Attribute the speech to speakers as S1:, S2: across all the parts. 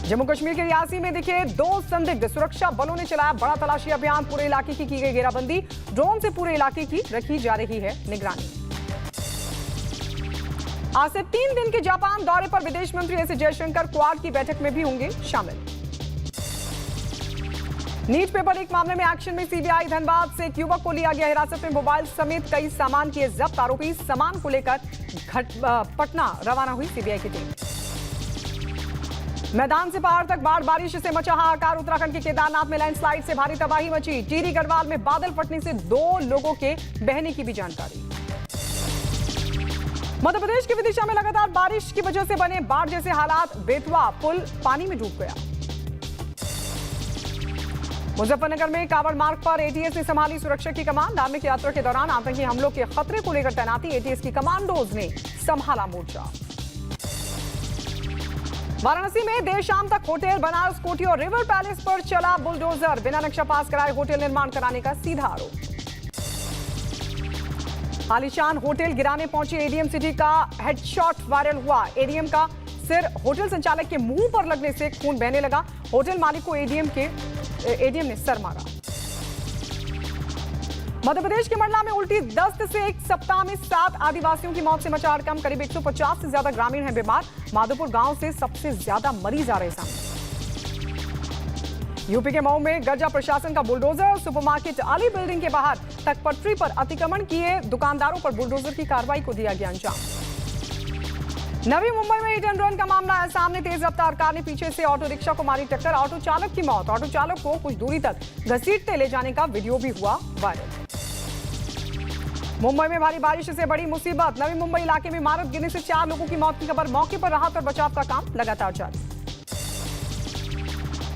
S1: जम्मू कश्मीर के रियासी में दिखे दो संदिग्ध, सुरक्षा बलों ने चलाया बड़ा तलाशी अभियान। पूरे इलाके की गई घेराबंदी, ड्रोन से पूरे इलाके की रखी जा रही है निगरानी। आज से 3 दिन के जापान दौरे पर विदेश मंत्री एस जयशंकर क्वाड की बैठक में भी होंगे शामिल। नीट पेपर लीक मामले में एक्शन में सीबीआई। धनबाद से एक युवक को लिया गया हिरासत में, मोबाइल समेत कई सामान किए जब्त। आरोपी सामान को लेकर पटना रवाना हुई सीबीआई की टीम। मैदान से पहाड़ तक बाढ़, बारिश से मचा हाहाकार। उत्तराखंड के केदारनाथ में लैंडस्लाइड से भारी तबाही मची। टिहरी गढ़वाल में बादल फटने से 2 लोगों के बहने की भी जानकारी। मध्य प्रदेश की विदिशा में लगातार बारिश की वजह से बने बाढ़ जैसे हालात। बेतवा पुल पानी में डूब गया। मुजफ्फरनगर में कांवड़ मार्ग पर एटीएस ने संभाली सुरक्षा की कमान। धार्मिक यात्रा के दौरान आतंकी हमलों के खतरे को लेकर तैनाती। एटीएस की कमांडोज ने संभाला मोर्चा। वाराणसी में देर शाम तक होटल, बनारस कोठी और रिवर पैलेस पर चला बुलडोजर। बिना नक्शा पास कराए होटल निर्माण कराने का सीधा आरोप। आलीशान होटल गिराने पहुंचे एडीएम सिटी का हेडशॉट वायरल हुआ। एडीएम का सिर होटल संचालक के मुंह पर लगने से खून बहने लगा। होटल मालिक को एडीएम ने सर मारा। मध्य प्रदेश के मंडला में उल्टी दस्त से एक सप्ताह में 7 आदिवासियों की मौत से मचा हड़कंप। करीब 150 से ज्यादा ग्रामीण हैं बीमार। माधोपुर गांव से सबसे ज्यादा मरीज आ रहे सामने। यूपी के मऊ में गरजा प्रशासन का बुलडोजर। सुपरमार्केट अली बिल्डिंग के बाहर तक पटरी पर अतिक्रमण किए दुकानदारों पर बुलडोजर की कार्रवाई को दिया गया अंजाम। नवी मुंबई में हिट एंड रन का मामला है सामने। तेज रफ्तार कार ने पीछे से ऑटो रिक्शा को मारी टक्कर। ऑटो चालक की मौत। ऑटो चालक को कुछ दूरी तक घसीटते ले जाने का वीडियो भी हुआ वायरल। मुंबई में भारी बारिश से बड़ी मुसीबत। नवी मुंबई इलाके में इमारत गिरने से 4 लोगों की मौत की खबर। मौके पर राहत और बचाव का काम लगातार जारी।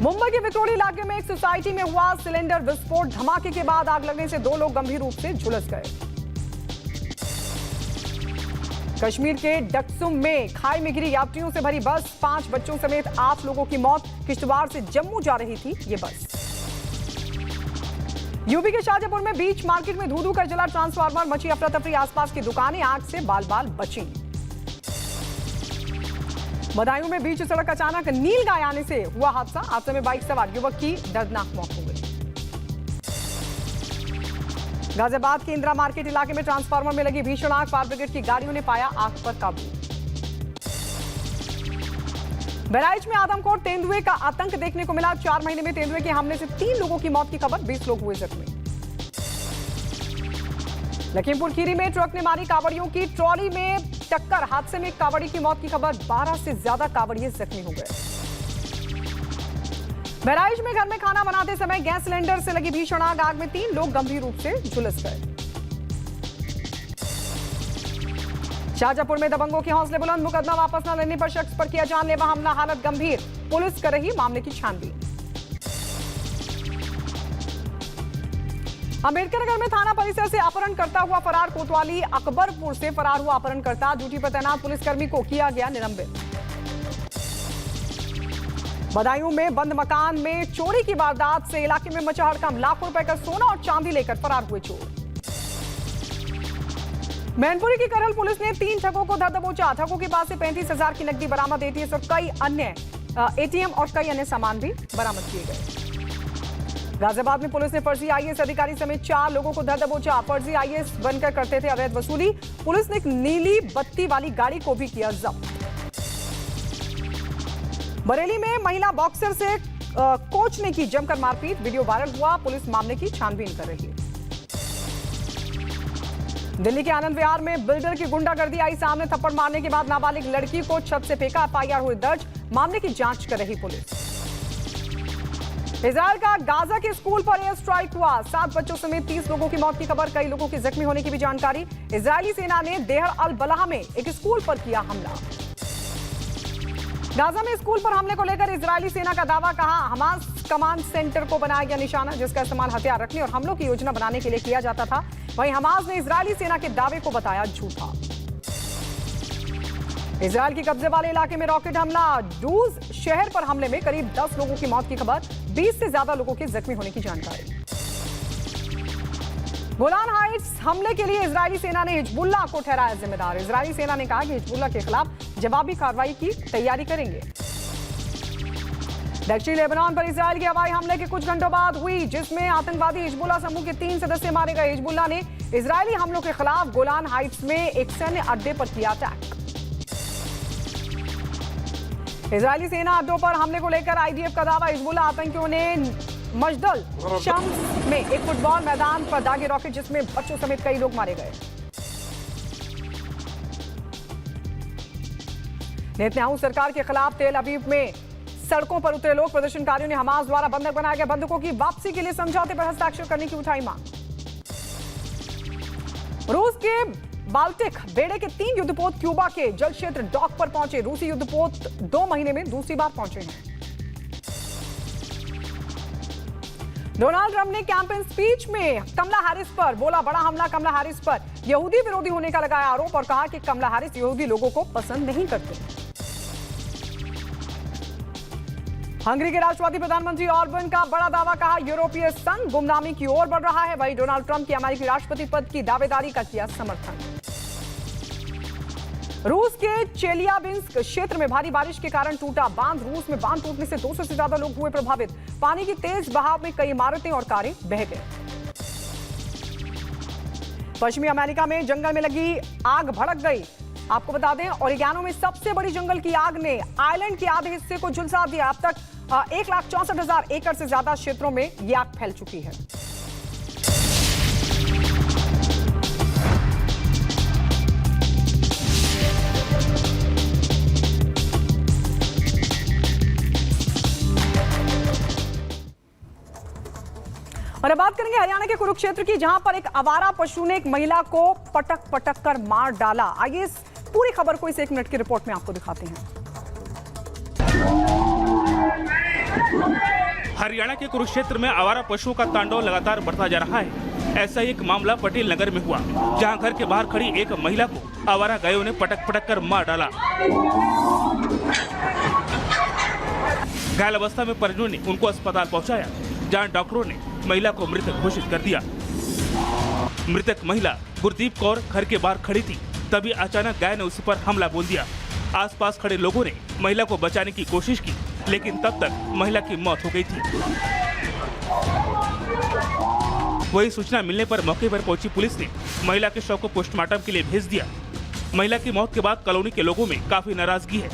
S1: मुंबई के विक्टोरिया इलाके में एक सोसाइटी में हुआ सिलेंडर विस्फोट। धमाके के बाद आग लगने से 2 लोग गंभीर रूप से झुलस गए। कश्मीर के डक्सुम में खाई में गिरी यात्रियों से भरी बस। 5 बच्चों समेत 8 लोगों की मौत। किश्तवाड़ से जम्मू जा रही थी ये बस। यूपी के शाहजहांपुर में बीच मार्केट में धू-धू कर जला ट्रांसफार्मर। मची अफरा तफरी, आसपास की दुकानें आग से बाल-बाल बची। बदायूं में बीच सड़क अचानक नील गाय आने से हुआ हादसा। हादसे में बाइक सवार युवक की दर्दनाक मौत हो गई। गाजियाबाद के इंदिरा मार्केट इलाके में ट्रांसफार्मर में लगी भीषण आग। फायर ब्रिगेड की गाड़ियों ने पाया आग पर काबू। बहराइच में आदमखोर तेंदुए का आतंक देखने को मिला। 4 महीने में तेंदुए के हमले से 3 लोगों की मौत की खबर। 20 लोग हुए जख्मी। लखीमपुर खीरी में ट्रक ने मारी कांवड़ियों की ट्रॉली में टक्कर। हादसे में एक कांवड़ी की मौत की खबर। 12 से ज्यादा कांवड़िए जख्मी हो गए। बहराइच में घर में खाना बनाते समय गैस सिलेंडर से लगी भीषण आग। आग में 3 लोग गंभीर रूप से झुलस गए। शाहजहांपुर में दबंगों के हौसले बुलंद। मुकदमा वापस न लेने पर शख्स पर किया जानलेवा हमला। हालत गंभीर। पुलिस कर रही मामले की छानबीन। अंबेडकर नगर में थाना परिसर से अपहरणकर्ता हुआ फरार। कोतवाली अकबरपुर से फरार हुआ अपहरणकर्ता। ड्यूटी पर तैनात पुलिसकर्मी को किया गया निलंबित। बदायूं में बंद मकान में चोरी की वारदात से इलाके में मचा हड़कंप। लाखों रुपए का सोना और चांदी लेकर फरार हुए चोर। मैनपुरी की करहल पुलिस ने 3 ठगों को धर दबोचा। ठगों के पास से 35,000 की नकदी बरामद। एटीएस और कई अन्य एटीएम और कई अन्य सामान भी बरामद किए गए। गाजियाबाद में पुलिस ने फर्जी आईएएस अधिकारी समेत 4 लोगों को धर दबोचा। फर्जी आईएएस बनकर करते थे अवैध वसूली। पुलिस ने एक नीली बत्ती वाली गाड़ी को भी किया जब्त। बरेली में महिला बॉक्सर से कोच ने की जमकर मारपीट। वीडियो वायरल हुआ। पुलिस मामले की छानबीन कर रही है। दिल्ली के आनंद विहार में बिल्डर की गुंडागर्दी आई सामने। थप्पड़ मारने के बाद नाबालिग लड़की को छत से फेंका। एफआईआर हुई दर्ज। मामले की जांच कर रही पुलिस। इजरायल का गाजा के स्कूल पर एयर स्ट्राइक हुआ। 7 बच्चों समेत 30 लोगों की मौत की खबर। कई लोगों के जख्मी होने की भी जानकारी। इजरायली सेना ने देहर अल बलाह में एक स्कूल पर किया हमला। गाजा में स्कूल पर हमले को लेकर इजरायली सेना का दावा। कहा हमास कमांड सेंटर को बनाया गया निशाना, जिसका इस्तेमाल हथियार रखने और हमलों की योजना बनाने के लिए किया जाता था। वहीं हमास ने इजरायली सेना के दावे को बताया झूठा। इजरायल के कब्जे वाले इलाके में रॉकेट हमला। डूज शहर पर हमले में करीब 10 लोगों की मौत की खबर। 20 से ज्यादा लोगों के जख्मी होने की जानकारी। गोलान हाइट्स हमले के लिए इजरायली सेना ने हिजबुल्लाह को ठहराया जिम्मेदार। इजरायली सेना ने कहा कि हिजबुल्लाह के खिलाफ जवाबी कार्रवाई की तैयारी करेंगे। दक्षिणी लेबनान पर इसराइल के हवाई हमले के कुछ घंटों बाद हुई, जिसमें आतंकवादी हिजबुल्लाह समूह के 3 सदस्य मारे गए। हिजबुल्लाह ने इजरायली हमलों के खिलाफ गोलान हाइट्स में एक सैन्य अड्डे पर किया अटैक। इजरायली सेना अड्डों पर हमले को लेकर आईडीएफ का दावा। हिजबुल्लाह आतंकियों ने मजदल शम्स में एक फुटबॉल मैदान पर दागे रॉकेट, जिसमें बच्चों समेत कई लोग मारे गए। नेतन्याहू सरकार के खिलाफ तेल अवीव में सड़कों पर उतरे लोग। प्रदर्शनकारियों ने हमास द्वारा बंधक बनाए गए बंधकों की वापसी के लिए समझौते पर हस्ताक्षर करने की उठाई मांग। रूस के बाल्टिक बेड़े के 3 युद्धपोत क्यूबा के जल क्षेत्र डॉक पर पहुंचे। रूसी युद्धपोत 2 महीने में दूसरी बार पहुंचे हैं। डोनाल्ड ट्रंप ने कैंपेन स्पीच में कमला हैरिस पर बोला बड़ा हमला। कमला हैरिस पर यहूदी विरोधी होने का लगाया आरोप और कहा कि कमला हैरिस यहूदी लोगों को पसंद नहीं करते। हंगरी के राष्ट्रवादी प्रधानमंत्री ऑर्बन का बड़ा दावा, कहा यूरोपीय संघ गुमनामी की ओर बढ़ रहा है। वहीं डोनाल्ड ट्रंप की अमेरिकी राष्ट्रपति पद की दावेदारी का किया समर्थन। रूस के चेलियाबिंस्क क्षेत्र में भारी बारिश के कारण टूटा बांध। रूस में बांध टूटने से 200 से ज्यादा लोग हुए प्रभावित। पानी की तेज बहाव में कई इमारतें और कारें बह गए। पश्चिमी अमेरिका में जंगल में लगी आग भड़क गई। आपको बता दें, ओरेगोनो में सबसे बड़ी जंगल की आग ने आइलैंड के आधे हिस्से को झुलसा दिया। अब तक 1,64,000 एकड़ से ज्यादा क्षेत्रों में यह आग फैल चुकी है। और अब बात करेंगे हरियाणा के कुरुक्षेत्र की, जहां पर एक आवारा पशु ने एक महिला को पटक पटक कर मार डाला। आइए इस पूरी खबर को इस 1 मिनट की रिपोर्ट में आपको दिखाते हैं।
S2: हरियाणा के कुरुक्षेत्र में आवारा पशुओं का तांडव लगातार बढ़ता जा रहा है। ऐसा एक मामला पटेल नगर में हुआ, जहां घर के बाहर खड़ी एक महिला को आवारा गायों ने पटक पटक कर मार डाला। घायल अवस्था में परिजनों ने उनको अस्पताल पहुंचाया, जहां डॉक्टरों ने महिला को मृत घोषित कर दिया। मृतक महिला गुरदीप कौर घर के बाहर खड़ी थी, तभी अचानक गाय ने उस पर हमला बोल दिया। आसपास खड़े लोगों ने महिला को बचाने की कोशिश की, लेकिन तब तक महिला की मौत हो गई थी। वही सूचना मिलने पर मौके पर पहुंची पुलिस ने महिला के शव को पोस्टमार्टम के लिए भेज दिया। महिला की मौत के बाद कॉलोनी के लोगों में काफी नाराजगी है।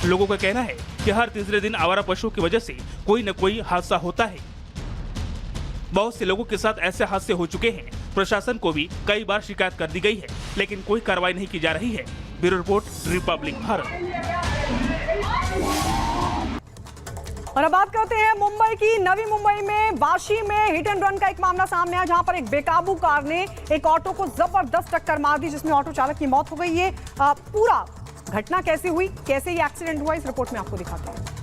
S2: लोगों का कहना है कि हर तीसरे दिन आवारा पशुओं की वजह से कोई न कोई हादसा होता है। बहुत से लोगों के साथ ऐसे हादसे हो चुके हैं। प्रशासन को भी कई बार शिकायत कर दी गई है, लेकिन कोई कार्रवाई नहीं की जा रही है। Bureau report, Republic Bharat.
S1: और अब बात करते हैं मुंबई की। नवी मुंबई में वाशी में हिट एंड रन का एक मामला सामने आया, जहां पर एक बेकाबू कार ने एक ऑटो को जबरदस्त टक्कर मार दी, जिसमें ऑटो चालक की मौत हो गई। ये पूरा घटना कैसे हुई, कैसे ये एक्सीडेंट हुआ, इस रिपोर्ट में आपको दिखाते हैं।